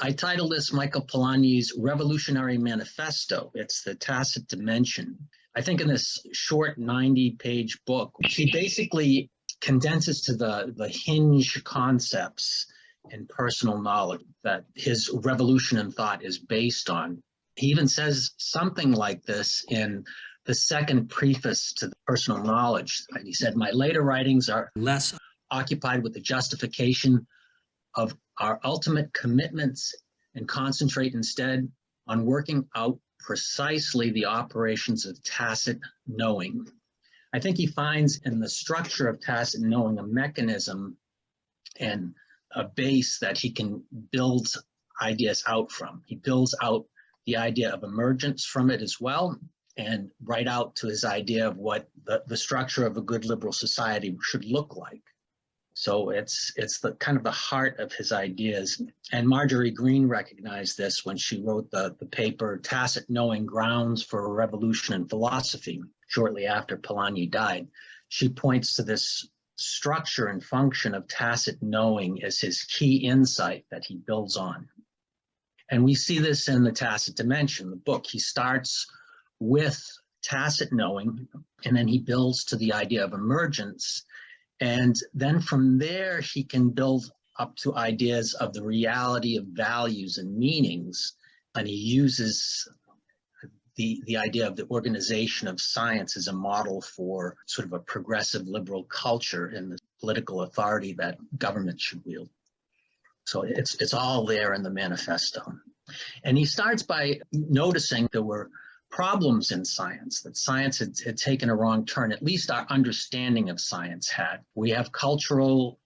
I titled this Michael Polanyi's Revolutionary Manifesto. It's the Tacit dimension. I think in this short 90-page book, he basically condenses to the hinge concepts in personal knowledge that his revolution in thought is based on. He even says something like this in the second preface to the personal knowledge. He said, "My later writings are less occupied with the justification of our ultimate commitments and concentrate instead on working out precisely the operations of tacit knowing." I think he finds in the structure of tacit knowing a mechanism and a base that he can build ideas out from. He builds out the idea of emergence from it as well, and right out to his idea of what the structure of a good liberal society should look like. So it's the kind of the heart of his ideas. And Marjorie Green recognized this when she wrote the paper Tacit Knowing: Grounds for a Revolution in Philosophy, shortly after Polanyi died. She points to this structure and function of tacit knowing as his key insight that he builds on. And we see this in the Tacit dimension, the book. He starts with tacit knowing, and then he builds to the idea of emergence. And then from there, he can build up to ideas of the reality of values and meanings. And he uses the idea of the organization of science as a model for sort of a progressive liberal culture in the political authority that government should wield. So it's all there in the manifesto. And he starts by noticing there were problems in science, that science had taken a wrong turn, at least our understanding of science had. We have cultural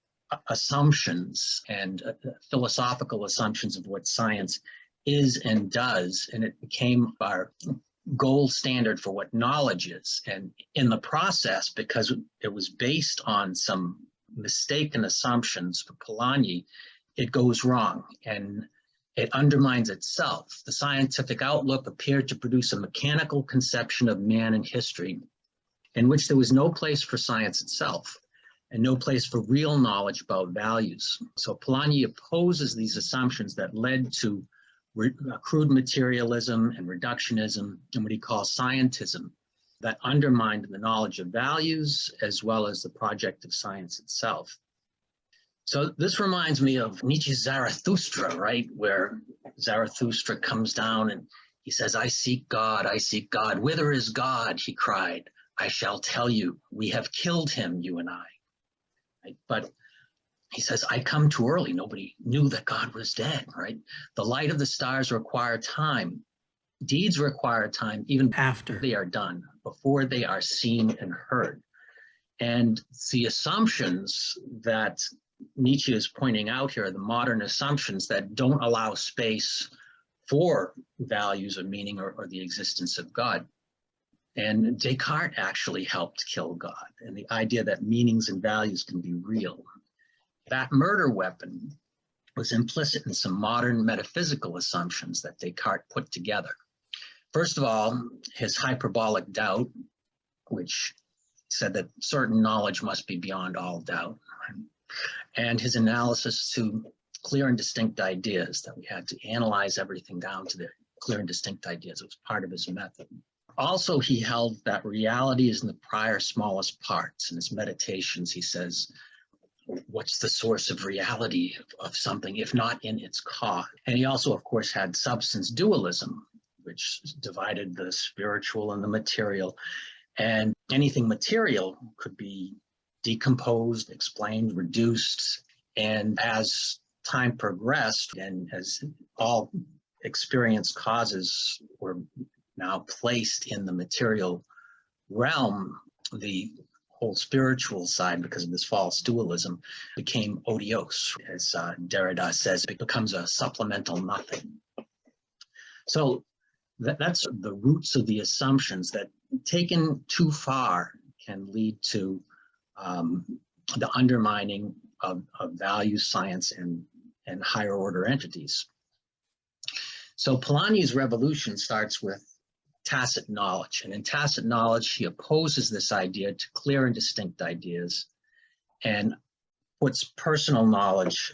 assumptions and philosophical assumptions of what science is and does, and it became our gold standard for what knowledge is. And in the process, because it was based on some mistaken assumptions for Polanyi, it goes wrong and it undermines itself. The scientific outlook appeared to produce a mechanical conception of man and history in which there was no place for science itself and no place for real knowledge about values. So Polanyi opposes these assumptions that led to crude materialism and reductionism and what he calls scientism that undermined the knowledge of values as well as the project of science itself. So this reminds me of Nietzsche's Zarathustra, right? Where Zarathustra comes down and he says, I seek God, whither is God? He cried, I shall tell you, we have killed him, you and I. Right? But he says, I come too early. Nobody knew that God was dead, right? The light of the stars require time. Deeds require time even after they are done, before they are seen and heard. And the assumptions that Nietzsche is pointing out here are the modern assumptions that don't allow space for values or meaning or the existence of God. And Descartes actually helped kill God, and the idea that meanings and values can be real. That murder weapon was implicit in some modern metaphysical assumptions that Descartes put together. First of all, his hyperbolic doubt, which said that certain knowledge must be beyond all doubt, and his analysis to clear and distinct ideas, that we had to analyze everything down to the clear and distinct ideas. It was part of his method. Also, he held that reality is in the prior smallest parts. In his meditations, he says, what's the source of reality of something, if not in its cause? And he also, of course, had substance dualism, which divided the spiritual and the material. And anything material could be decomposed, explained, reduced. And as time progressed, and as all experienced causes were now placed in the material realm, the whole spiritual side, because of this false dualism, became odious. As Derrida says, it becomes a supplemental nothing. So that's the roots of the assumptions that, taken too far, can lead to the undermining of value, science, and higher order entities. So Polanyi's revolution starts with tacit knowledge. And in tacit knowledge, he opposes this idea to clear and distinct ideas and puts personal knowledge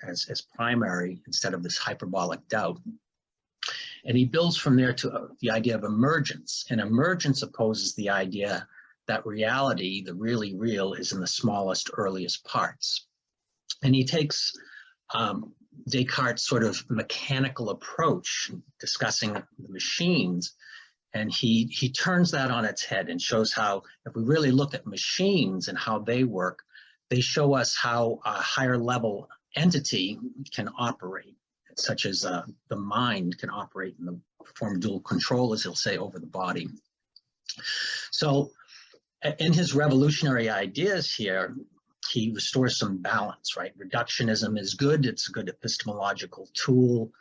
as primary instead of this hyperbolic doubt. And he builds from there to the idea of emergence. And emergence opposes the idea that reality, the really real, is in the smallest, earliest parts. And he takes Descartes' sort of mechanical approach, discussing the machines, and he turns that on its head and shows how, if we really look at machines and how they work, they show us how a higher level entity can operate, such as the mind can operate in the form of dual control, as he'll say, over the body. So in his revolutionary ideas here, he restores some balance, right? Reductionism is good. It's a good epistemological tool.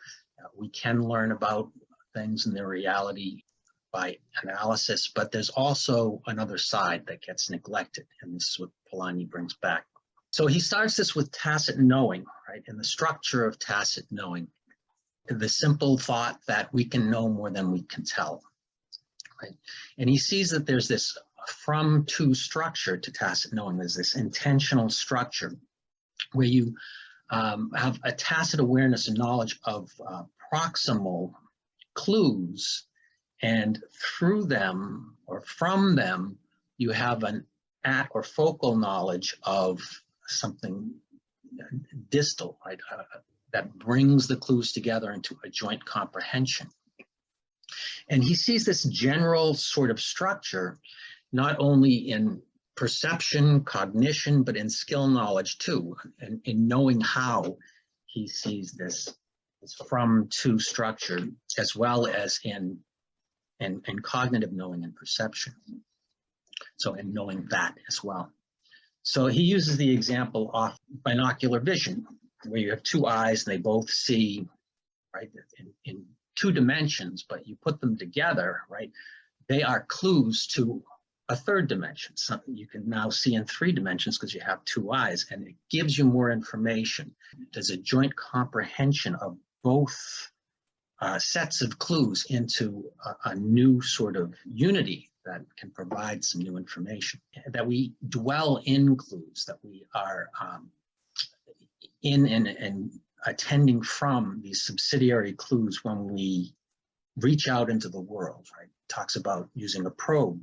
We can learn about things and their reality by analysis, but there's also another side that gets neglected, and this is what Polanyi brings back. So he starts this with tacit knowing, right? And the structure of tacit knowing, the simple thought that we can know more than we can tell, right? And he sees that there's this from to structure to tacit knowing. There's this intentional structure where you have a tacit awareness and knowledge of proximal clues, and through them or from them, you have an at or focal knowledge of something distal, right? That brings the clues together into a joint comprehension. And he sees this general sort of structure, not only in perception, cognition, but in skill knowledge too, and in knowing how. He sees this from to structure, as well as in cognitive knowing and perception. So in knowing that as well. So he uses the example of binocular vision, where you have two eyes and they both see, right, in two dimensions, but you put them together, right, they are clues to a third dimension, something you can now see in three dimensions because you have two eyes, and it gives you more information. There's a joint comprehension of both sets of clues into a new sort of unity that can provide some new information. That we dwell in clues, that we are in and attending from these subsidiary clues when we reach out into the world, right? It talks about using a probe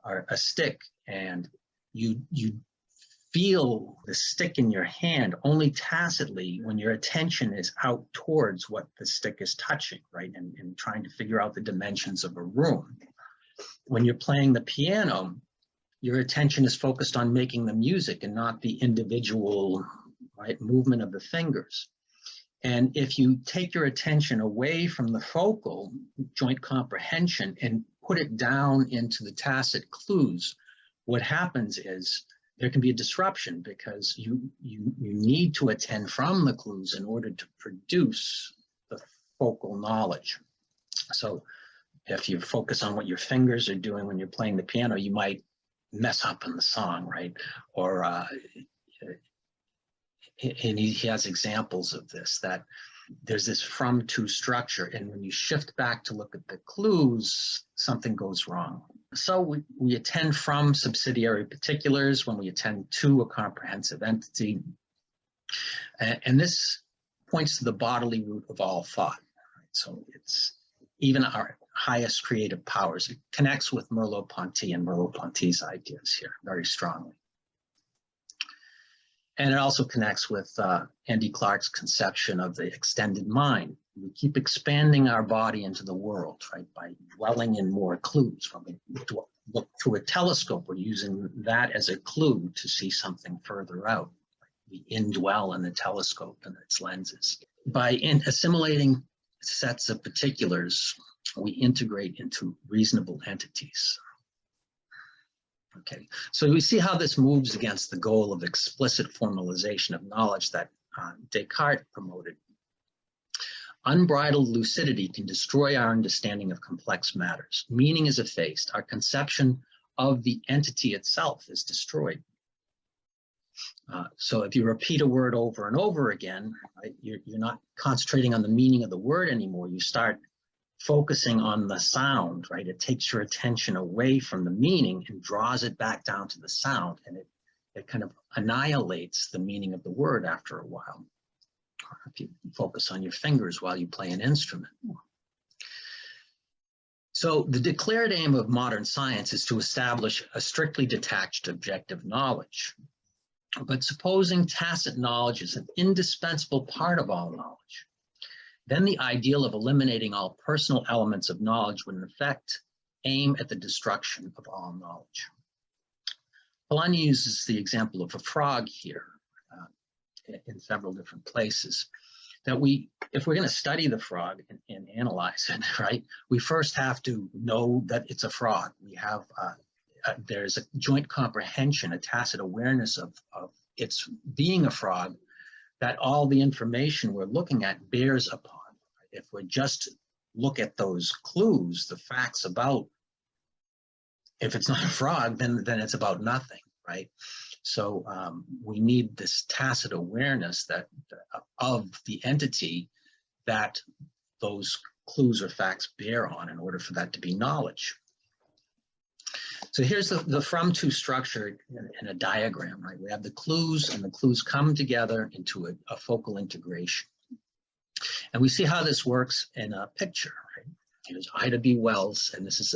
or a stick, and you feel the stick in your hand only tacitly when your attention is out towards what the stick is touching, right? And trying to figure out the dimensions of a room. When you're playing the piano, your attention is focused on making the music and not the individual, right, movement of the fingers. And if you take your attention away from the focal joint comprehension and put it down into the tacit clues, what happens is there can be a disruption, because you need to attend from the clues in order to produce the focal knowledge. So if you focus on what your fingers are doing when you're playing the piano, you might mess up in the song, right? Or and he has examples of this, that there's this from to structure, and when you shift back to look at the clues, something goes wrong. So we attend from subsidiary particulars when we attend to a comprehensive entity. And this points to the bodily root of all thought. Right? So it's even our highest creative powers. It connects with Merleau-Ponty and Merleau-Ponty's ideas here very strongly. And it also connects with Andy Clark's conception of the extended mind. We keep expanding our body into the world, right, by dwelling in more clues. When we look through a telescope, we're using that as a clue to see something further out. We indwell in the telescope and its lenses. By assimilating sets of particulars, we integrate into reasonable entities. Okay, so we see how this moves against the goal of explicit formalization of knowledge that Descartes promoted. Unbridled lucidity can destroy our understanding of complex matters. Meaning is effaced. Our conception of the entity itself is destroyed. So if you repeat a word over and over again, right, you're not concentrating on the meaning of the word anymore. You start focusing on the sound, right? It takes your attention away from the meaning and draws it back down to the sound, and it kind of annihilates the meaning of the word after a while. if you focus on your fingers while you play an instrument. So the declared aim of modern science is to establish a strictly detached objective knowledge. But supposing tacit knowledge is an indispensable part of all knowledge, then the ideal of eliminating all personal elements of knowledge would in effect aim at the destruction of all knowledge. Polanyi uses the example of a frog here in several different places. That if we're going to study the frog and analyze it, right, we first have to know that it's a frog. We have, there's a joint comprehension, a tacit awareness of its being a frog that all the information we're looking at bears upon. If we just look at those clues, the facts about, if it's not a frog, then it's about nothing, right? So we need this tacit awareness that of the entity that those clues or facts bear on in order for that to be knowledge. So here's the from-to structure in a diagram, right? We have the clues, and the clues come together into a focal integration. And we see how this works in a picture, right? Here's Ida B. Wells, and this is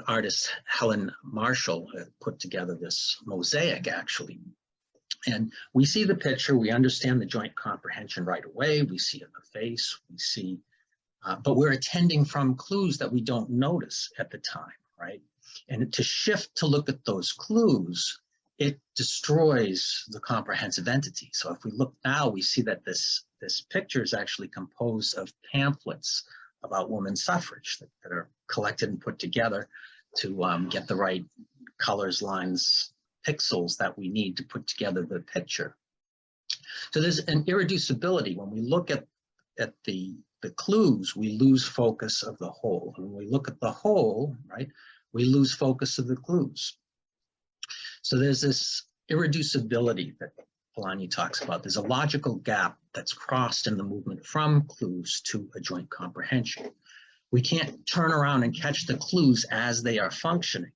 artist Helen Marshall put together this mosaic, actually. And we see the picture, we understand the joint comprehension right away, we see it in the face, we see, but we're attending from clues that we don't notice at the time, right? And to shift to look at those clues, it destroys the comprehensive entity. So if we look now, we see that this picture is actually composed of pamphlets about women's suffrage that are collected and put together to get the right colors, lines, pixels that we need to put together the picture. So there's an irreducibility. When we look at the clues, we lose focus of the whole. And when we look at the whole, right, we lose focus of the clues. So there's this irreducibility that Polanyi talks about. There's a logical gap that's crossed in the movement from clues to a joint comprehension. We can't turn around and catch the clues as they are functioning,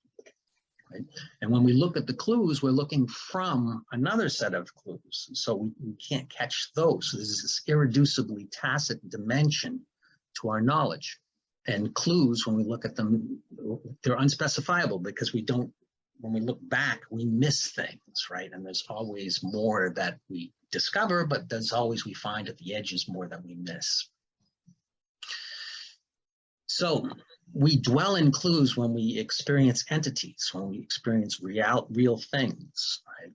right? And when we look at the clues, we're looking from another set of clues. So we can't catch those. So there's this irreducibly tacit dimension to our knowledge. And clues, when we look at them, they're unspecifiable because we don't, when we look back, we miss things, right? And there's always more that we discover, but there's always, we find at the edges more that we miss. So we dwell in clues when we experience entities, when we experience real things, right?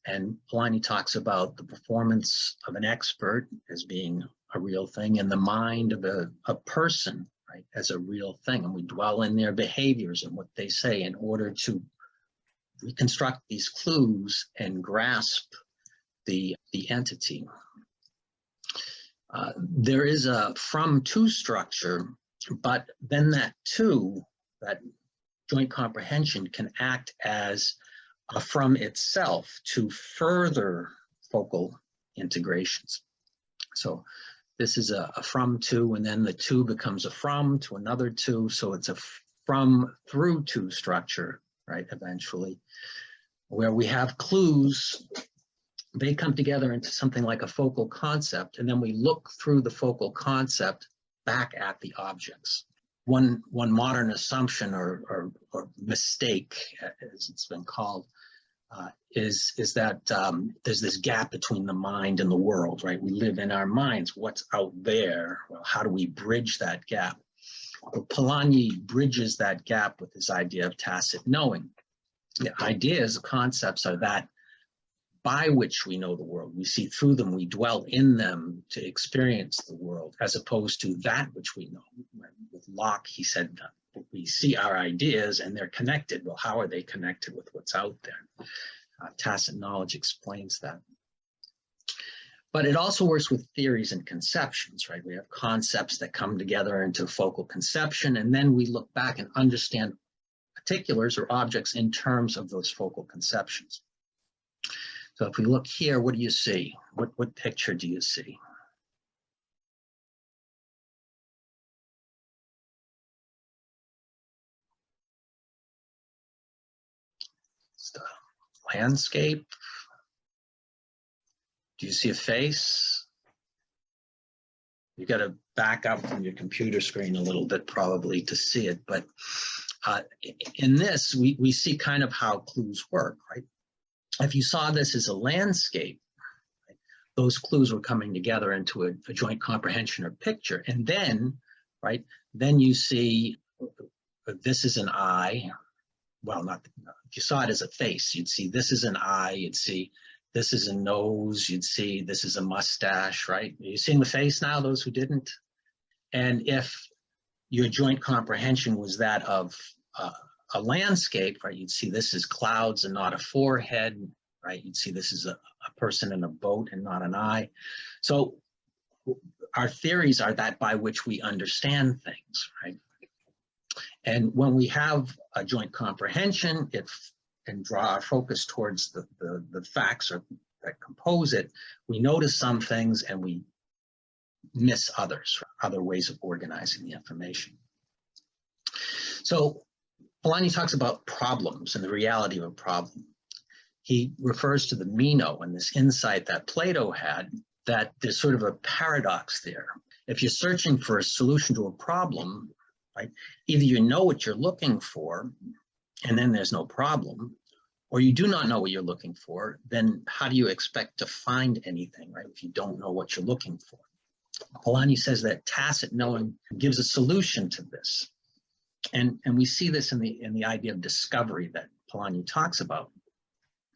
And Polanyi talks about the performance of an expert as being a real thing and the mind of a person, right, as a real thing. And we dwell in their behaviors and what they say in order to reconstruct these clues and grasp the entity. There is a from-to structure, but then that to, that joint comprehension, can act as a from itself to further focal integrations. So this is a from to, and then the to becomes a from to another to, so it's a from through to structure, right, eventually, where we have clues, they come together into something like a focal concept, and then we look through the focal concept back at the objects. One modern assumption or mistake, as it's been called, is that there's this gap between the mind and the world, right? We live in our minds. What's out there? Well, how do we bridge that gap? Well, Polanyi bridges that gap with his idea of tacit knowing. The ideas, the concepts are that by which we know the world. We see through them, we dwell in them to experience the world, as opposed to that which we know. With Locke, he said that we see our ideas and they're connected. Well, how are they connected with what's out there? Tacit knowledge explains that. But it also works with theories and conceptions, right? We have concepts that come together into focal conception, and then we look back and understand particulars or objects in terms of those focal conceptions. So if we look here, what do you see? What picture do you see? It's the landscape. Do you see a face? You got to back up from your computer screen a little bit probably to see it, but in this, we see kind of how clues work, right? If you saw this as a landscape, right, those clues were coming together into a joint comprehension or picture. And then, right, then you see this is an eye. Well, not, if you saw it as a face, you'd see this is an eye, you'd see this is a nose, you'd see this is a mustache, right? Are you seeing the face now, those who didn't? And if your joint comprehension was that of a landscape, right, you'd see this is clouds and not a forehead, right? You'd see this is a person in a boat and not an eye. So our theories are that by which we understand things, right? And when we have a joint comprehension, it can draw our focus towards the facts that compose it. We notice some things and we miss others, other ways of organizing the information. So Polanyi talks about problems and the reality of a problem. He refers to the Meno and this insight that Plato had, that there's sort of a paradox there. If you're searching for a solution to a problem, right, either you know what you're looking for and then there's no problem, or you do not know what you're looking for, then how do you expect to find anything, right, if you don't know what you're looking for? Polanyi says that tacit knowing gives a solution to this. And we see this in the idea of discovery that Polanyi talks about.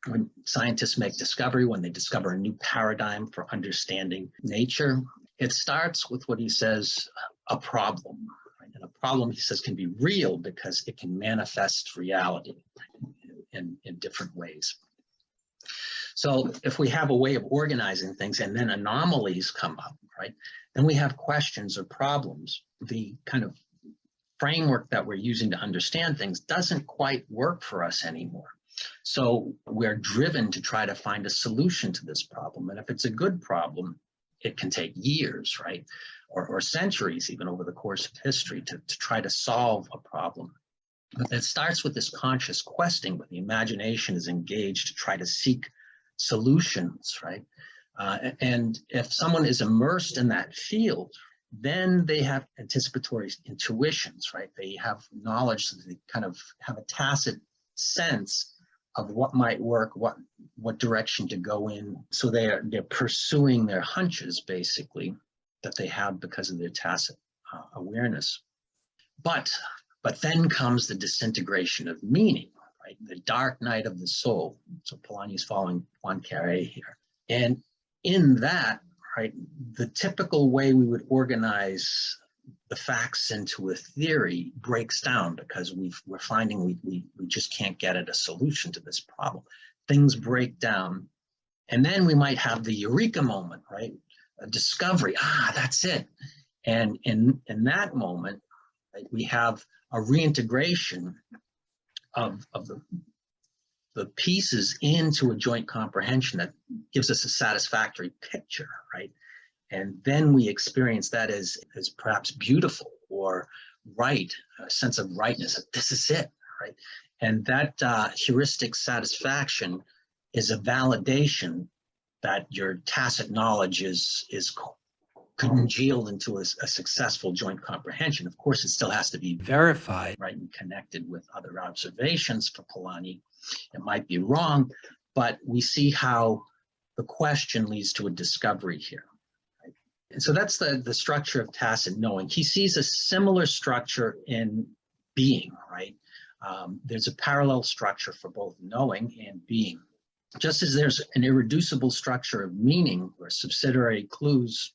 When scientists make discovery, when they discover a new paradigm for understanding nature, it starts with what he says, a problem. Right? And a problem, he says, can be real because it can manifest reality in different ways. So if we have a way of organizing things and then anomalies come up, right, then we have questions or problems. The kind of framework that we're using to understand things doesn't quite work for us anymore. So we're driven to try to find a solution to this problem. And if it's a good problem, it can take years, right, or centuries even over the course of history to try to solve a problem. But it starts with this conscious questing, where the imagination is engaged to try to seek solutions, right? And if someone is immersed in that field, then they have anticipatory intuitions, right? They have knowledge, so they kind of have a tacit sense of what might work, what direction to go in. So they're pursuing their hunches, basically, that they have because of their tacit awareness. But then comes the disintegration of meaning, right? The dark night of the soul. So Polanyi is following Poincaré here. And in that, right, the typical way we would organize the facts into a theory breaks down because we're finding we just can't get at a solution to this problem. Things break down. And then we might have the eureka moment, right? A discovery, that's it. And in that moment, right, we have a reintegration of the pieces into a joint comprehension that gives us a satisfactory picture, right? And then we experience that as perhaps beautiful or right, a sense of rightness, that this is it, right? And that heuristic satisfaction is a validation that your tacit knowledge is congealed into a successful joint comprehension. Of course, it still has to be verified, right, and connected with other observations for Polanyi. It might be wrong, but we see how the question leads to a discovery here. Right? And so that's the structure of tacit knowing. He sees a similar structure in being, right? There's a parallel structure for both knowing and being. Just as there's an irreducible structure of meaning where subsidiary clues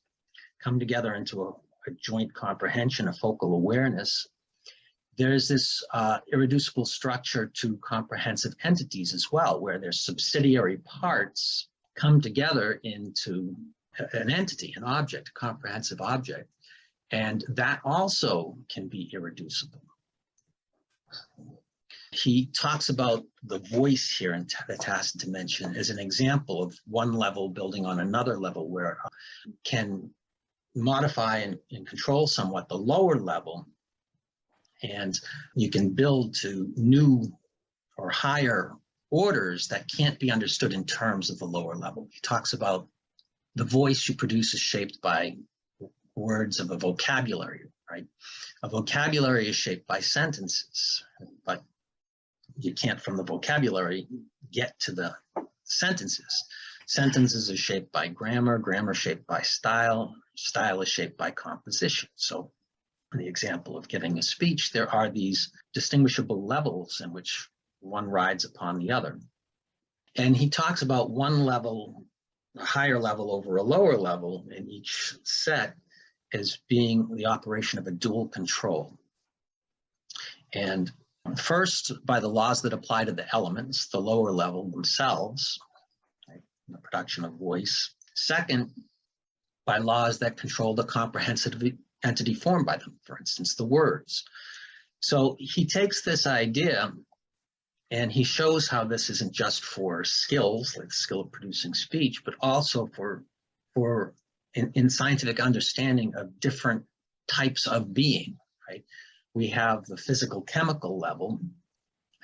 come together into a joint comprehension, a focal awareness, there's this irreducible structure to comprehensive entities as well, where their subsidiary parts come together into an entity, an object, a comprehensive object, and that also can be irreducible. He talks about the voice here in the tacit dimension as an example of one level building on another level, where it can modify and control somewhat the lower level, and you can build to new or higher orders that can't be understood in terms of the lower level. He talks about the voice you produce is shaped by words of a vocabulary, right? A vocabulary is shaped by sentences, but you can't from the vocabulary get to the sentences. Sentences are shaped by grammar, grammar shaped by style, style is shaped by composition. So in the example of giving a speech, there are these distinguishable levels in which one rides upon the other. And he talks about one level, a higher level over a lower level in each set as being the operation of a dual control. And first, by the laws that apply to the elements, the lower level themselves, right, the production of voice. Second, by laws that control the comprehensive entity formed by them, for instance, the words. So he takes this idea and he shows how this isn't just for skills, like the skill of producing speech, but also for in scientific understanding of different types of being, right? We have the physical chemical level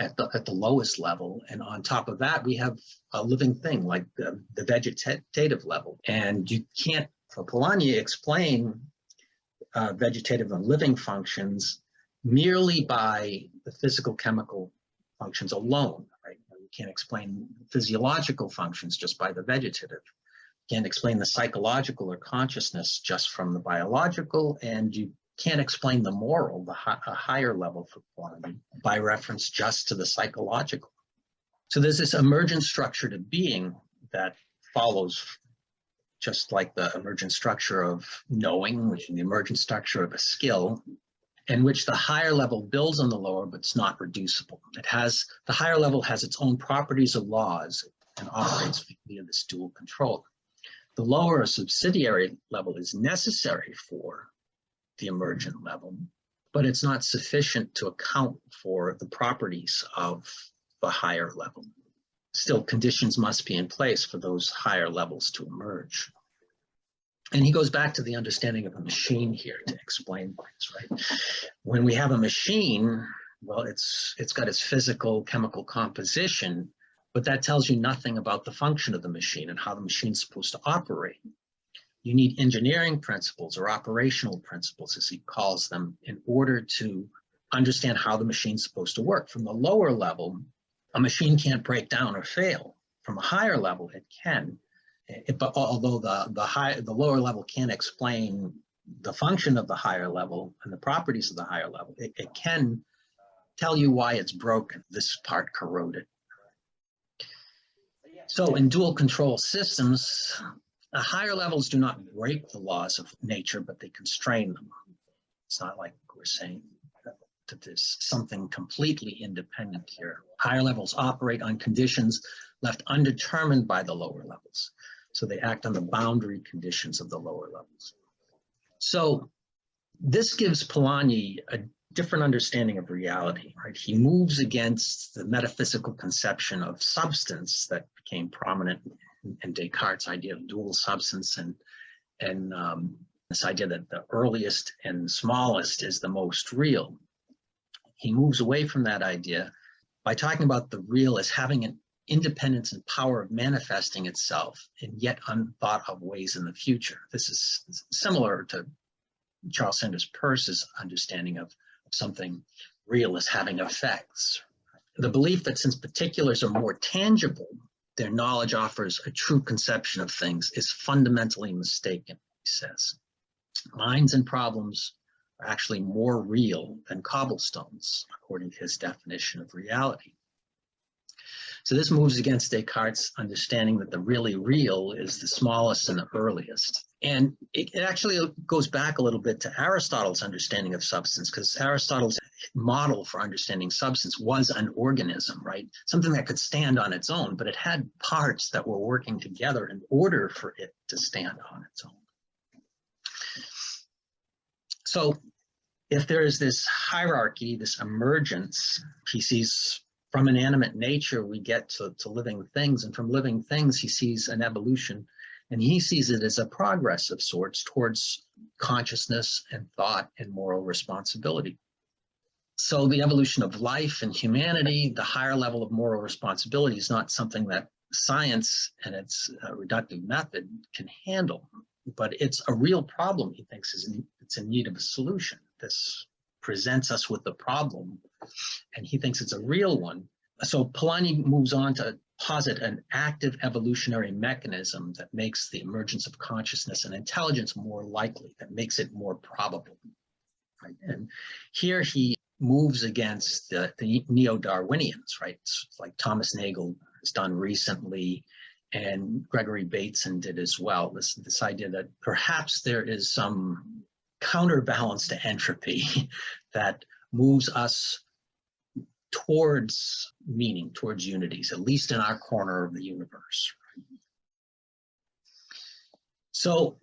at the lowest level, and on top of that, we have a living thing like the vegetative level. And you can't, for Polanyi, explain vegetative and living functions merely by the physical chemical functions alone, right? You can't explain physiological functions just by the vegetative. You can't explain the psychological or consciousness just from the biological, and you can't explain the moral, a higher level for Polanyi, by reference just to the psychological. So there's this emergent structure to being that follows just like the emergent structure of knowing, which is the emergent structure of a skill, in which the higher level builds on the lower, but it's not reducible. The higher level has its own properties of laws and operates via this dual control. The lower subsidiary level is necessary for the emergent level, but it's not sufficient to account for the properties of the higher level. Still, conditions must be in place for those higher levels to emerge. And he goes back to the understanding of a machine here to explain things, right? When we have a machine, well, it's got its physical chemical composition, but that tells you nothing about the function of the machine and how the machine's supposed to operate. You need engineering principles or operational principles, as he calls them, in order to understand how the machine's supposed to work. From the lower level, a machine can't break down or fail. From a higher level, it can. But although the lower level can't explain the function of the higher level and the properties of the higher level, it can tell you why it's broken. This part corroded. So in dual control systems, the higher levels do not break the laws of nature, but they constrain them. It's not like we're saying that there's something completely independent here. Higher levels operate on conditions left undetermined by the lower levels. So they act on the boundary conditions of the lower levels. So this gives Polanyi a different understanding of reality, right? He moves against the metaphysical conception of substance that became prominent in Descartes' idea of dual substance and this idea that the earliest and smallest is the most real. He moves away from that idea by talking about the real as having an independence and power of manifesting itself in yet unthought of ways in the future. This is similar to Charles Sanders Peirce's understanding of something real as having effects. The belief that since particulars are more tangible, their knowledge offers a true conception of things is fundamentally mistaken, he says. Minds and problems are actually more real than cobblestones, according to his definition of reality. So this moves against Descartes' understanding that the really real is the smallest and the earliest. And it actually goes back a little bit to Aristotle's understanding of substance, because Aristotle's model for understanding substance was an organism, right? Something that could stand on its own, but it had parts that were working together in order for it to stand on its own. So if there is this hierarchy, this emergence, he sees from inanimate nature, we get to living things, and from living things, he sees an evolution, and he sees it as a progress of sorts towards consciousness and thought and moral responsibility. So the evolution of life and humanity, the higher level of moral responsibility, is not something that science and its reductive method can handle. But it's a real problem, he thinks, it's in need of a solution. This presents us with a problem, and he thinks it's a real one. So Polanyi moves on to posit an active evolutionary mechanism that makes the emergence of consciousness and intelligence more likely, that makes it more probable. Right? And here he moves against the neo-Darwinians, right? It's like Thomas Nagel has done recently, and Gregory Bateson did as well. This idea that perhaps there is some counterbalance to entropy that moves us towards meaning, towards unities, at least in our corner of the universe. So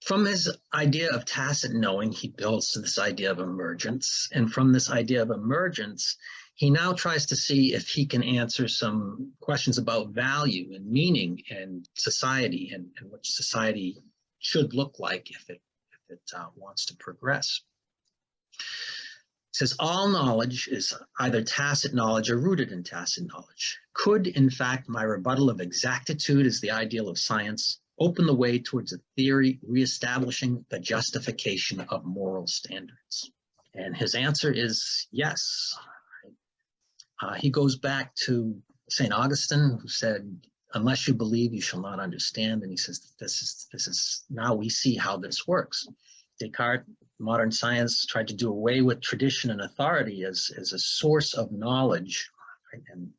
from his idea of tacit knowing, he builds to this idea of emergence. And from this idea of emergence, he now tries to see if he can answer some questions about value and meaning and society, and what society should look like if it wants to progress. It says all knowledge is either tacit knowledge or rooted in tacit knowledge. Could, in fact, my rebuttal of exactitude as the ideal of science open the way towards a theory reestablishing the justification of moral standards? And his answer is yes. He goes back to St. Augustine, who said, unless you believe, you shall not understand. And he says, this is now we see how this works. Descartes, modern science, tried to do away with tradition and authority as a source of knowledge, right? And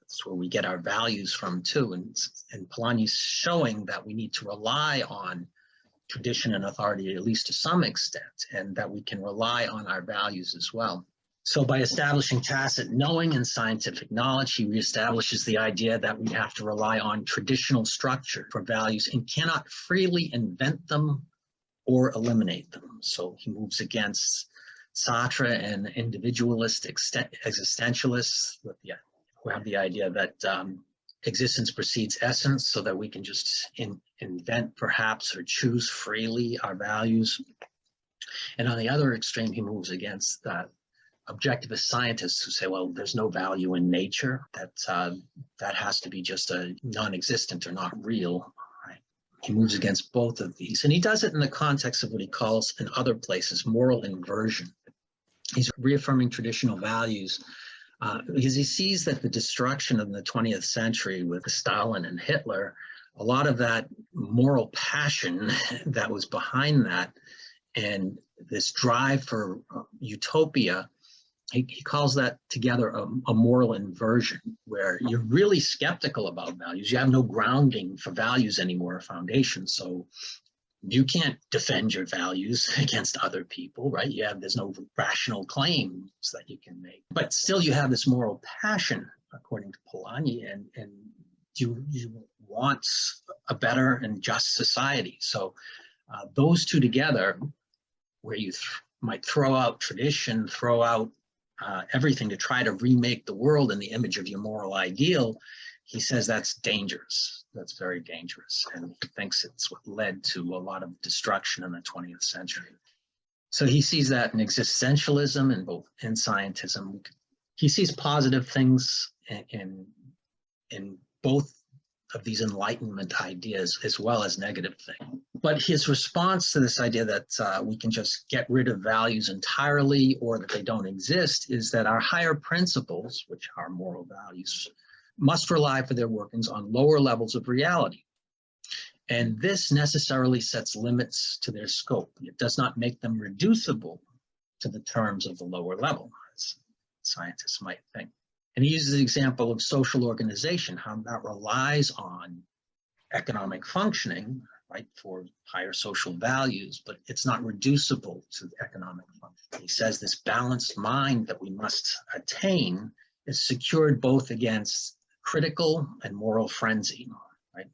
that's where we get our values from too. And Polanyi's showing that we need to rely on tradition and authority, at least to some extent, and that we can rely on our values as well. So by establishing tacit knowing and scientific knowledge, he reestablishes the idea that we have to rely on traditional structure for values and cannot freely invent them or eliminate them. So he moves against Sartre and individualistic existentialists who have the idea that existence precedes essence, so that we can just invent perhaps or choose freely our values. And on the other extreme, he moves against objectivist scientists who say, well, there's no value in nature, that has to be just a non-existent or not real. Right? He moves against both of these, and he does it in the context of what he calls in other places moral inversion. He's reaffirming traditional values because he sees that the destruction of the 20th century with Stalin and Hitler, a lot of that moral passion that was behind that and this drive for utopia, he calls that together a moral inversion, where you're really skeptical about values. You have no grounding for values anymore, a foundation. So you can't defend your values against other people, right? There's no rational claims that you can make. But still you have this moral passion, according to Polanyi, and you want a better and just society. So those two together, where you might throw out tradition, throw out everything to try to remake the world in the image of your moral ideal, he says that's dangerous. That's very dangerous. And he thinks it's what led to a lot of destruction in the 20th century. So he sees that in existentialism and in scientism. He sees positive things in both of these Enlightenment ideas as well as negative things. But his response to this idea that we can just get rid of values entirely or that they don't exist is that our higher principles, which are moral values, must rely for their workings on lower levels of reality. And this necessarily sets limits to their scope. It does not make them reducible to the terms of the lower level, as scientists might think. And he uses the example of social organization, how that relies on economic functioning, right, for higher social values, but it's not reducible to economic function. He says this balanced mind that we must attain is secured both against critical and moral frenzy, right?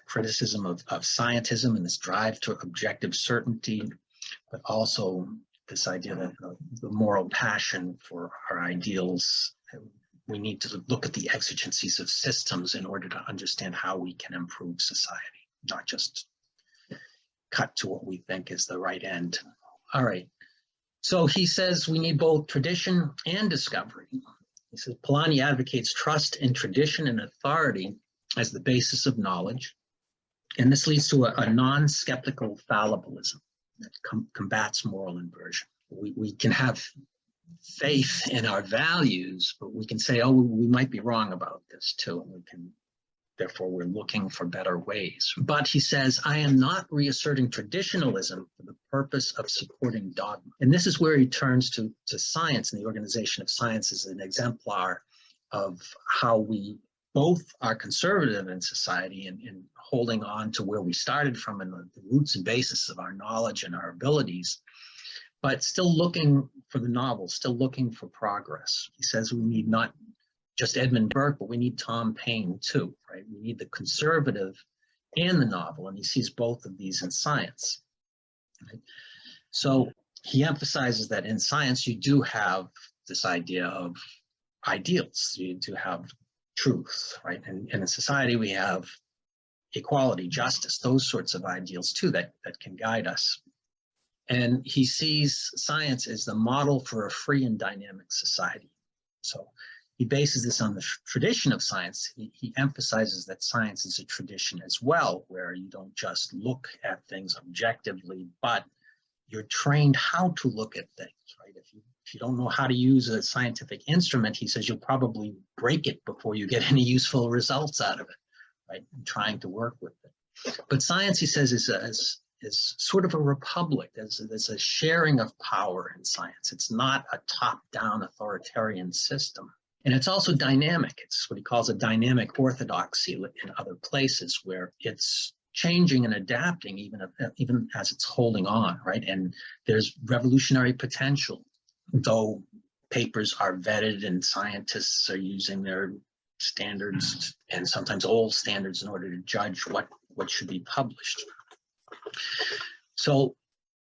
Criticism of scientism and this drive to objective certainty, but also this idea that the moral passion for our ideals. We need to look at the exigencies of systems in order to understand how we can improve society, not just cut to what we think is the right end. All right. So he says we need both tradition and discovery. He says, Polanyi advocates trust in tradition and authority as the basis of knowledge, and this leads to a non-skeptical fallibilism that combats moral inversion. We can have faith in our values, but we can say, oh, we might be wrong about this too, and therefore we're looking for better ways. But he says, I am not reasserting traditionalism for the purpose of supporting dogma. And this is where he turns to science and the organization of science as an exemplar of how we both are conservative in society in holding on to where we started from and the roots and basis of our knowledge and our abilities, but still looking for the novel, still looking for progress. He says we need not just Edmund Burke, but we need Tom Paine too, right? We need the conservative and the novel, and he sees both of these in science. Right? So he emphasizes that in science, you do have this idea of ideals. You do have truth, right? And in society, we have equality, justice, those sorts of ideals too that can guide us. And he sees science as the model for a free and dynamic society. So he bases this on the tradition of science. He emphasizes that science is a tradition as well, where you don't just look at things objectively, but you're trained how to look at things, right? If you don't know how to use a scientific instrument, he says you'll probably break it before you get any useful results out of it, right? And trying to work with it. But science, he says, is sort of a republic. There's a sharing of power in science. It's not a top-down authoritarian system. And it's also dynamic. It's what he calls a dynamic orthodoxy in other places, where it's changing and adapting even as it's holding on, right? And there's revolutionary potential, though papers are vetted and scientists are using their standards and sometimes old standards in order to judge what should be published. So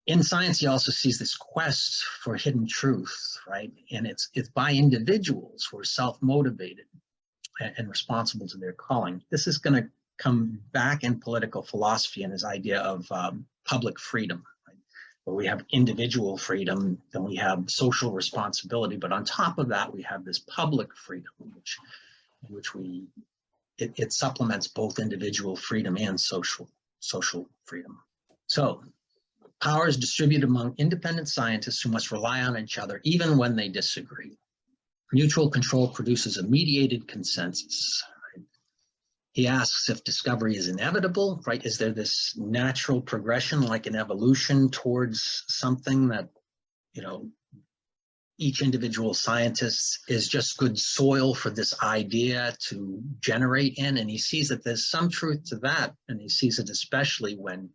in science, he also sees this quest for hidden truth, right? And it's by individuals who are self-motivated and responsible to their calling. This is going to come back in political philosophy and his idea of public freedom, right? Where we have individual freedom, then we have social responsibility, but on top of that, we have this public freedom, it supplements both individual freedom and social freedom. So power is distributed among independent scientists who must rely on each other even when they disagree. Mutual control produces a mediated consensus. Right? He asks if discovery is inevitable, right? Is there this natural progression like an evolution towards something that, each individual scientist is just good soil for this idea to generate in? And he sees that there's some truth to that. And he sees it especially when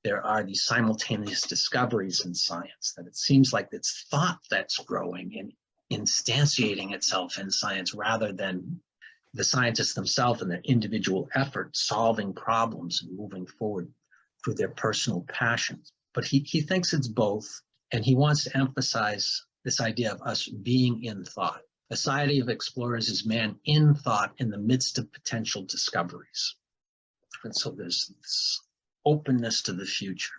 there are these simultaneous discoveries in science, that it seems like it's thought that's growing and instantiating itself in science rather than the scientists themselves and their individual efforts solving problems and moving forward through their personal passions. But he thinks it's both, and he wants to emphasize this idea of us being in thought. A society of explorers is man in thought in the midst of potential discoveries. And so there's this openness to the future.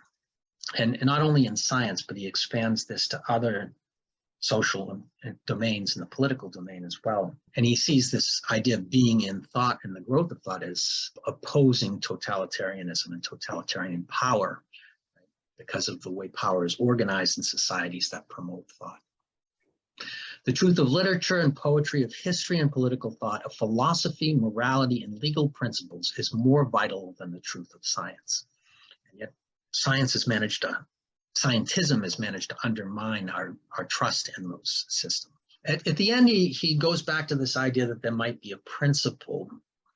And not only in science, but he expands this to other social domains and the political domain as well. And he sees this idea of being in thought and the growth of thought as opposing totalitarianism and totalitarian power, right? Because of the way power is organized in societies that promote thought. The truth of literature and poetry, of history and political thought, of philosophy, morality, and legal principles is more vital than the truth of science. And yet scientism has managed to undermine our trust in those systems. At the end, he goes back to this idea that there might be a principle,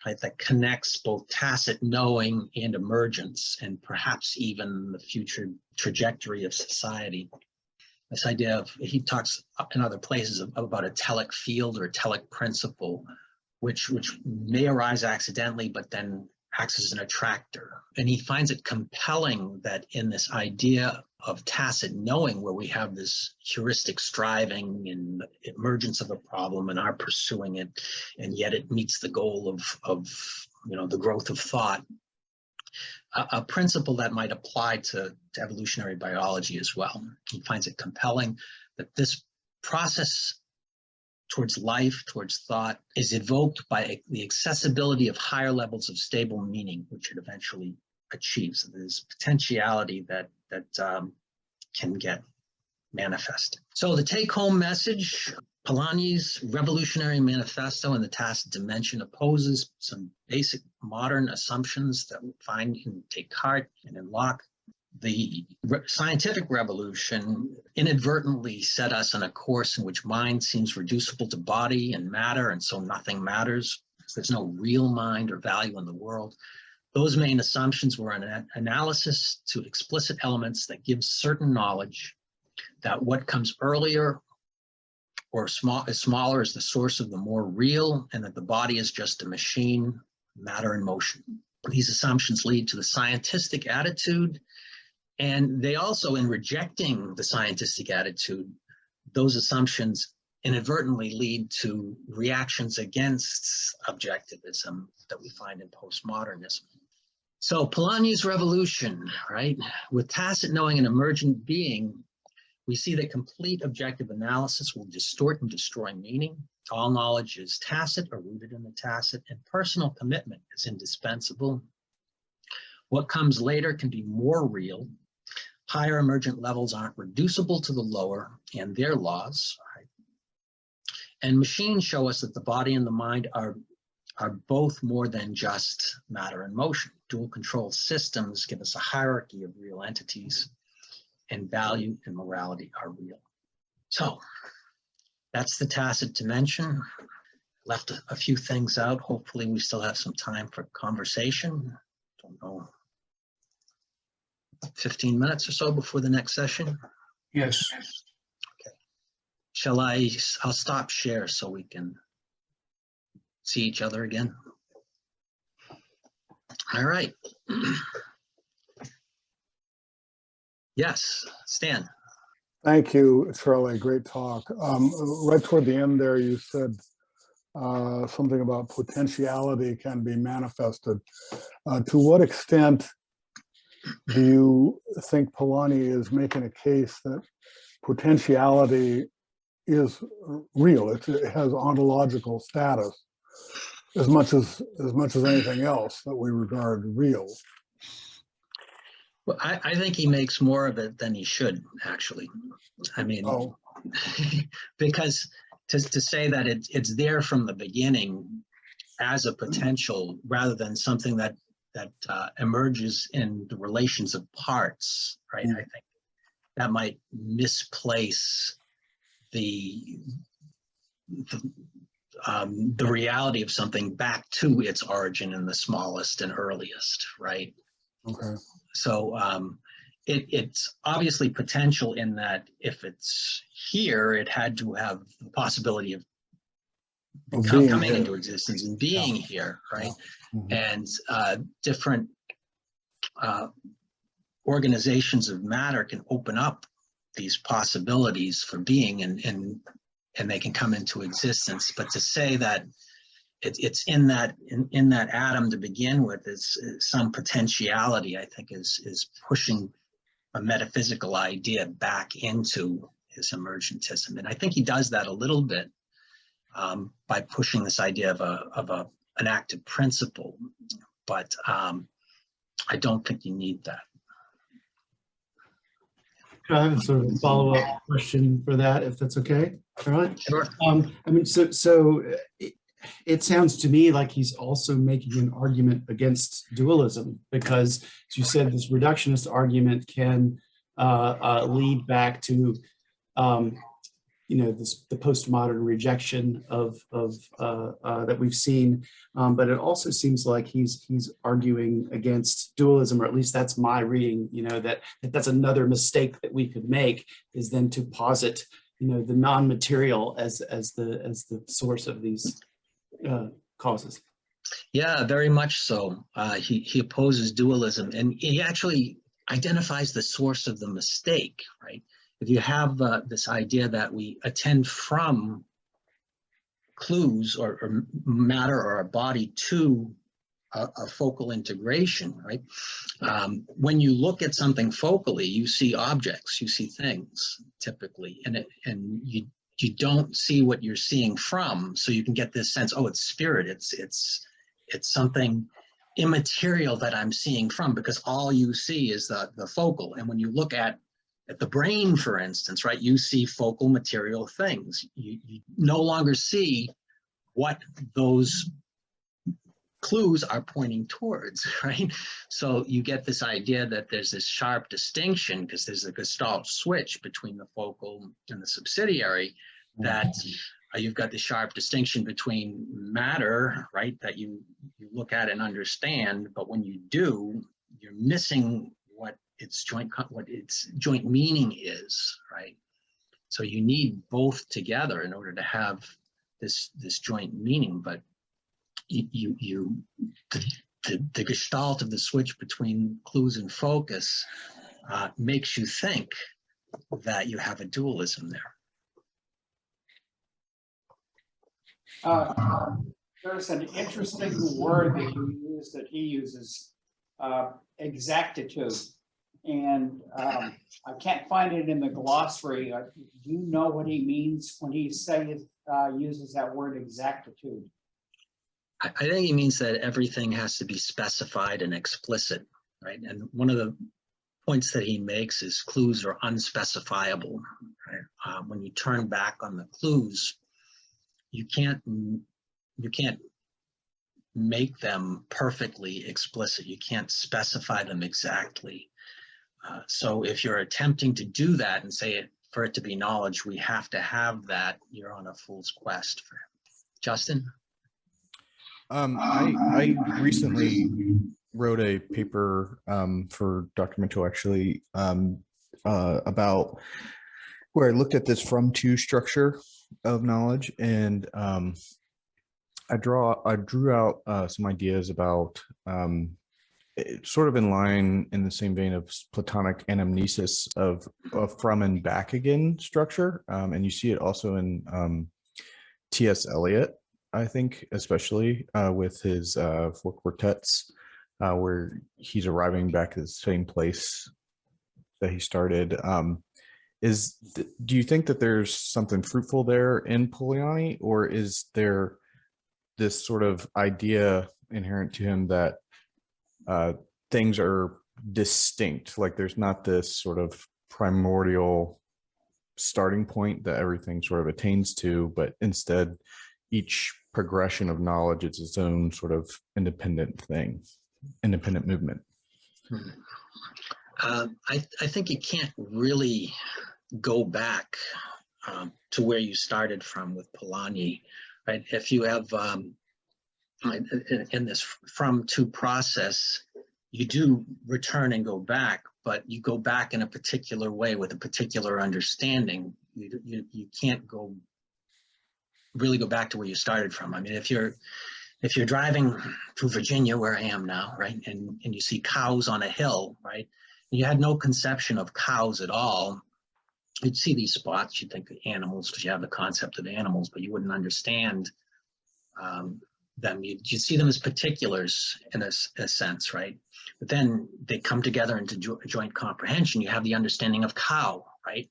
right, that connects both tacit knowing and emergence, and perhaps even the future trajectory of society. This idea of, he talks in other places about a telic field or a telic principle, which may arise accidentally, but then acts as an attractor. And he finds it compelling that in this idea of tacit knowing, where we have this heuristic striving and the emergence of a problem and our pursuing it, and yet it meets the goal of the growth of thought, a principle that might apply to evolutionary biology as well. He finds it compelling that this process towards life, towards thought, is evoked by the accessibility of higher levels of stable meaning, which it eventually achieves. So there's potentiality that can get manifest. So the take-home message, Polanyi's Revolutionary Manifesto and the Tacit Dimension opposes some basic modern assumptions that we find in Descartes and in Locke. The scientific revolution inadvertently set us on a course in which mind seems reducible to body and matter, and so nothing matters. There's no real mind or value in the world. Those main assumptions were an analysis to explicit elements that gives certain knowledge that what comes earlier or smaller is the source of the more real, and that the body is just a machine, matter in motion. These assumptions lead to the scientistic attitude, and they also, in rejecting the scientific attitude, those assumptions inadvertently lead to reactions against objectivism that we find in postmodernism. So Polanyi's revolution, right? With Tacit knowing an emergent being, we see that complete objective analysis will distort and destroy meaning. All knowledge is tacit or rooted in the tacit, and personal commitment is indispensable. What comes later can be more real. Higher emergent levels aren't reducible to the lower and their laws. Right? And machines show us that the body and the mind are both more than just matter and motion. Dual control systems give us a hierarchy of real entities, and value and morality are real. So that's the Tacit dimension. Left a few things out. Hopefully we still have some time for conversation. Don't know, 15 minutes or so before the next session? Yes. Okay. I'll stop share so we can see each other again. All right. Yes, Stan. Thank you, Charlie. Great talk. Right toward the end there, you said something about potentiality can be manifested. To what extent do you think Polanyi is making a case that potentiality is real? It has ontological status as much as anything else that we regard real. Well, I think he makes more of it than he should, actually. I mean, because to say that it's there from the beginning as a potential rather than something that emerges in the relations of parts, right? I think that might misplace the reality of something back to its origin in the smallest and earliest, right? Okay. So it's obviously potential in that if it's here, it had to have the possibility of coming here into existence and being here, right? And different organizations of matter can open up these possibilities for being, and they can come into existence. But to say that it's in that atom to begin with is some potentiality, I think, is pushing a metaphysical idea back into his emergentism, and I think he does that a little bit by pushing this idea of an active principle, but I don't think you need that. Could I have sort of a follow-up question for that, if that's okay, Charlie? Sure. I mean, so it sounds to me like he's also making an argument against dualism, because, as you said, this reductionist argument can lead back to, the postmodern rejection of that we've seen, but it also seems like he's arguing against dualism, or at least that's my reading. That's another mistake that we could make, is then to posit, the non-material as the source of these causes. Yeah, very much so. He opposes dualism, and he actually identifies the source of the mistake, right? If you have this idea that we attend from clues or matter or a body to a focal integration, right? When you look at something focally, you see objects, you see things typically, and you don't see what you're seeing from, so you can get this sense, oh, it's spirit, it's something immaterial that I'm seeing from, because all you see is the focal. And when you look at the brain, for instance, right, you see focal material things. You no longer see what those clues are pointing towards, right? So you get this idea that there's this sharp distinction, because there's a Gestalt switch between the focal and the subsidiary, that you've got the sharp distinction between matter, right, that you look at and understand, but when you do, you're missing what its joint meaning is, right? So you need both together in order to have this joint meaning. But the gestalt of the switch between clues and focus makes you think that you have a dualism there. There's an interesting word that you use, that he uses, exactitude. And I can't find it in the glossary. Do you know what he means when he uses that word exactitude? I think he means that everything has to be specified and explicit, right? And one of the points that he makes is clues are unspecifiable, right? When you turn back on the clues, you can't make them perfectly explicit. You can't specify them exactly. So if you're attempting to do that and say for it to be knowledge, we have to have that, you're on a fool's quest. For Justin? I recently wrote a paper for Dr. Mitchell, actually, about where I looked at this from to structure of knowledge, and I drew out some ideas about sort of in line in the same vein of Platonic anamnesis of from and back again structure, and you see it also in T.S. Eliot, I think, especially with his 4 quartets, where he's arriving back at the same place that he started. Do you think that there's something fruitful there in Polanyi, or is there this sort of idea inherent to him that things are distinct, like there's not this sort of primordial starting point that everything sort of attains to, but instead each progression of knowledge is its own sort of independent thing, independent movement? I think you can't really go back to where you started from with Polanyi, right? If you have in this from to process, you do return and go back, but you go back in a particular way with a particular understanding. You can't really go back to where you started from. I mean, if you're driving through Virginia, where I am now, right, and you see cows on a hill, right, and you had no conception of cows at all, you'd see these spots, you'd think of animals because you have the concept of animals, but you wouldn't understand them. You'd see them as particulars in a sense, right? But then they come together into joint comprehension. You have the understanding of cow, right?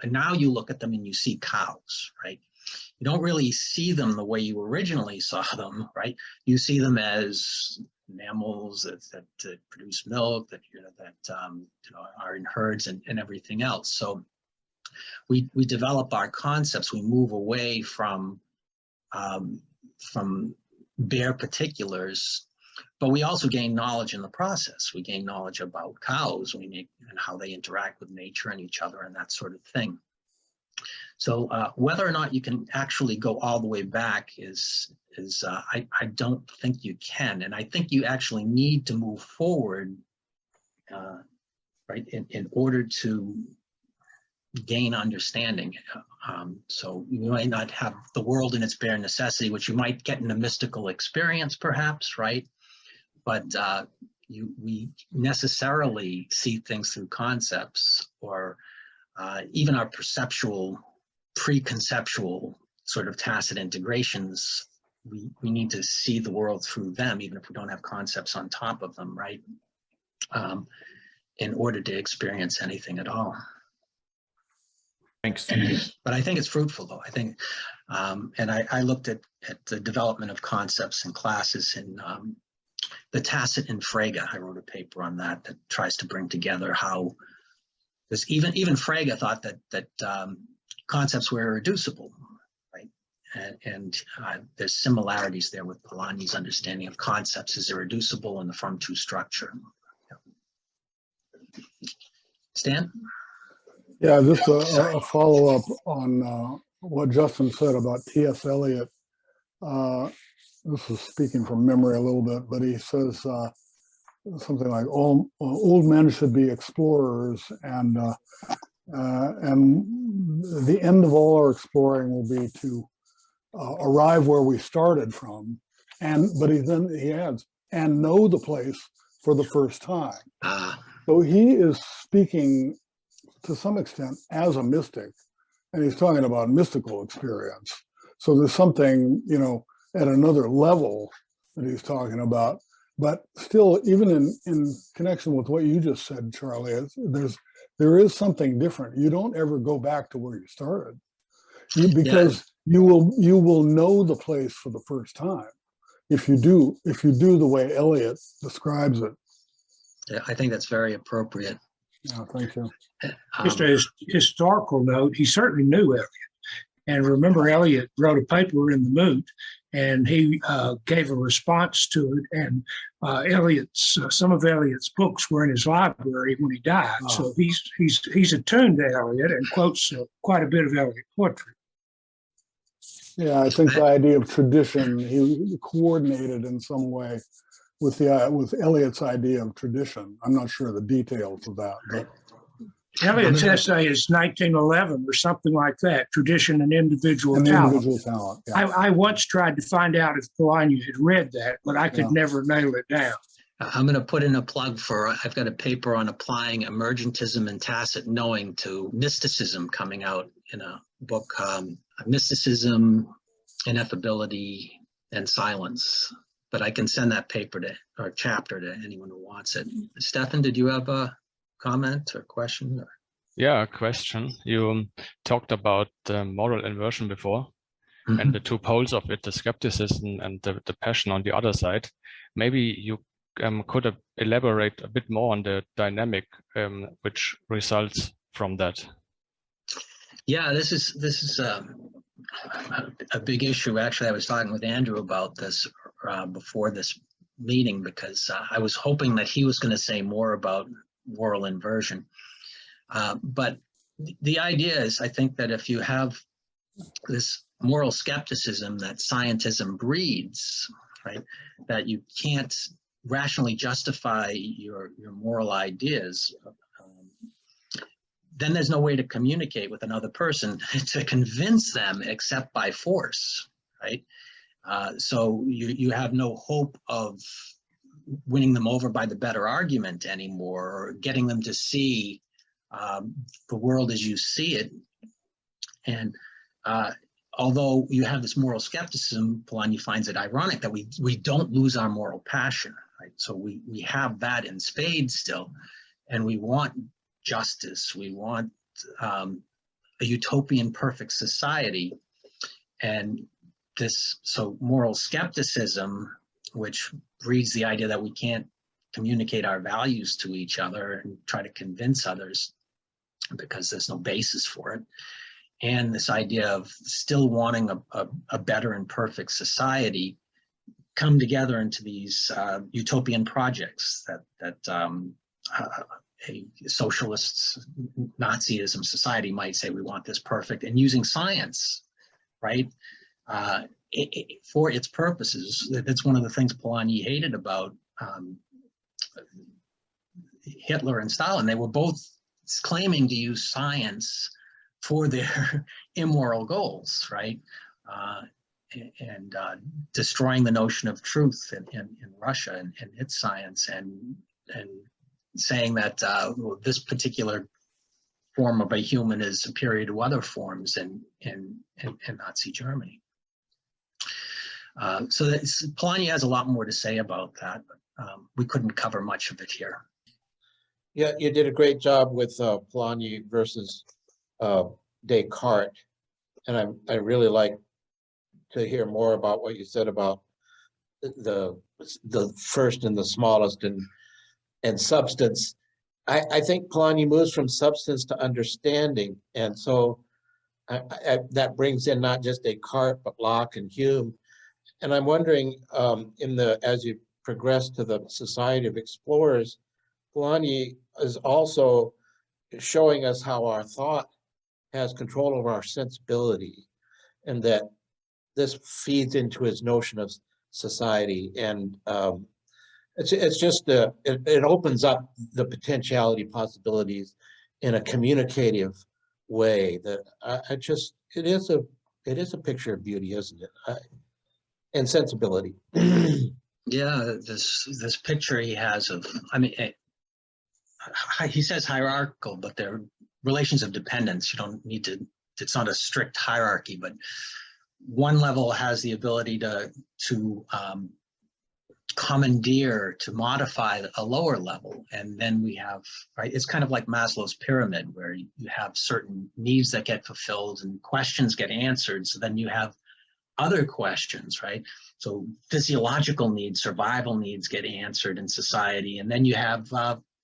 Now you look at them and you see cows, right? You don't really see them the way you originally saw them, right? You see them as mammals that produce milk, that are in herds and everything else. So we develop our concepts. We move away from bare particulars, but we also gain knowledge in the process. We gain knowledge about cows, and how they interact with nature and each other and that sort of thing. So whether or not you can actually go all the way back I don't think you can, and I think you actually need to move forward, right, in order to gain understanding. So you might not have the world in its bare necessity, which you might get in a mystical experience, perhaps, right? But we necessarily see things through concepts, or even our preconceptual sort of tacit integrations. We need to see the world through them, even if we don't have concepts on top of them, right? In order to experience anything at all. Thanks. But I think it's fruitful, though. I think, and I looked at the development of concepts in classes in the Tacit and Frege. I wrote a paper on that tries to bring together how, because even Frege thought that concepts were irreducible, right? And there's similarities there with Polanyi's understanding of concepts as irreducible in the from-to structure. Stan? Yeah, just a follow-up on what Justin said about T.S. Eliot. This is speaking from memory a little bit, but he says something like all old men should be explorers, and the end of all our exploring will be to arrive where we started from, but he adds, and know the place for the first time. So he is speaking to some extent as a mystic, and he's talking about mystical experience. So there's something, at another level that he's talking about, but still, even in connection with what you just said, Charlie, there is something different. You don't ever go back to where you started, because you will know the place for the first time if you do the way Eliot describes it. Yeah, I think that's very appropriate. Yeah, thank you. Just a historical note, he certainly knew Eliot. And remember, Eliot wrote a paper in the Moot, and he gave a response to it. And some of Eliot's books were in his library when he died. Oh. So he's attuned to Eliot and quotes quite a bit of Eliot poetry. Yeah, I think the idea of tradition, he coordinated in some way with Eliot's idea of tradition. I'm not sure the details of that, but Eliot's essay is 1911 or something like that, Tradition and Individual Talent. Individual talent. Yeah. I once tried to find out if Polanyi had read that, but I could never nail it down. I'm going to put in a plug for, I've got a paper on applying emergentism and tacit knowing to mysticism coming out in a book, Mysticism, Ineffability, and Silence. But I can send that paper or chapter to anyone who wants it. Stefan, did you have a comment or question? Yeah, a question. You talked about the moral inversion before, and the two poles of it, the skepticism and the passion on the other side. Maybe you could elaborate a bit more on the dynamic which results from that. Yeah, this is a big issue. Actually, I was talking with Andrew about this before this meeting, because I was hoping that he was going to say more about moral inversion. But the idea is, I think that if you have this moral skepticism that scientism breeds, right, that you can't rationally justify your moral ideas, then there's no way to communicate with another person to convince them except by force, right? So you have no hope of winning them over by the better argument anymore, or getting them to see the world as you see it. And although you have this moral skepticism, Polanyi finds it ironic that we don't lose our moral passion, right? So we have that in spades still, and we want justice, we want a utopian perfect society. And so moral skepticism, which breeds the idea that we can't communicate our values to each other and try to convince others because there's no basis for it, and this idea of still wanting a better and perfect society, come together into these utopian projects that a socialist Nazism society might say, we want this perfect, and using science, right, for its purposes. That's one of the things Polanyi hated about Hitler and Stalin. They were both claiming to use science for their immoral goals, right? And destroying the notion of truth in Russia and its science, and saying that this particular form of a human is superior to other forms in Nazi Germany. So Polanyi has a lot more to say about that, but we couldn't cover much of it here. Yeah, you did a great job with Polanyi versus Descartes. And I really like to hear more about what you said about the first and the smallest and substance. I think Polanyi moves from substance to understanding. And so that brings in not just Descartes, but Locke and Hume. And I'm wondering, as you progress to the Society of Explorers, Polanyi is also showing us how our thought has control over our sensibility, and that this feeds into his notion of society. And it's just it opens up the potentiality possibilities in a communicative way that it is a picture of beauty, isn't it? And sensibility. Yeah, this picture he has of, I mean, he says hierarchical, but they're relations of dependence. You don't need to, it's not a strict hierarchy, but one level has the ability to commandeer, to modify a lower level. And then we have, right, it's kind of like Maslow's pyramid, where you have certain needs that get fulfilled and questions get answered. So then you have other questions, right? So physiological needs, survival needs get answered in society. And then you have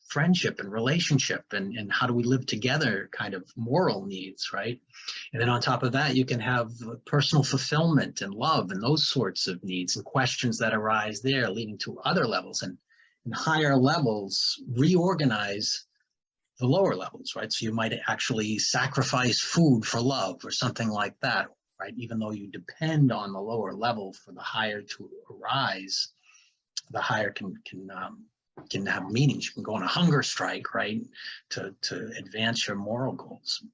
friendship and relationship and how do we live together kind of moral needs, right? And then on top of that, you can have personal fulfillment and love and those sorts of needs and questions that arise there, leading to other levels. And higher levels reorganize the lower levels, right? So you might actually sacrifice food for love or something like that, right? Even though you depend on the lower level for the higher to arise, the higher can have meanings. You can go on a hunger strike, right, to advance your moral goals.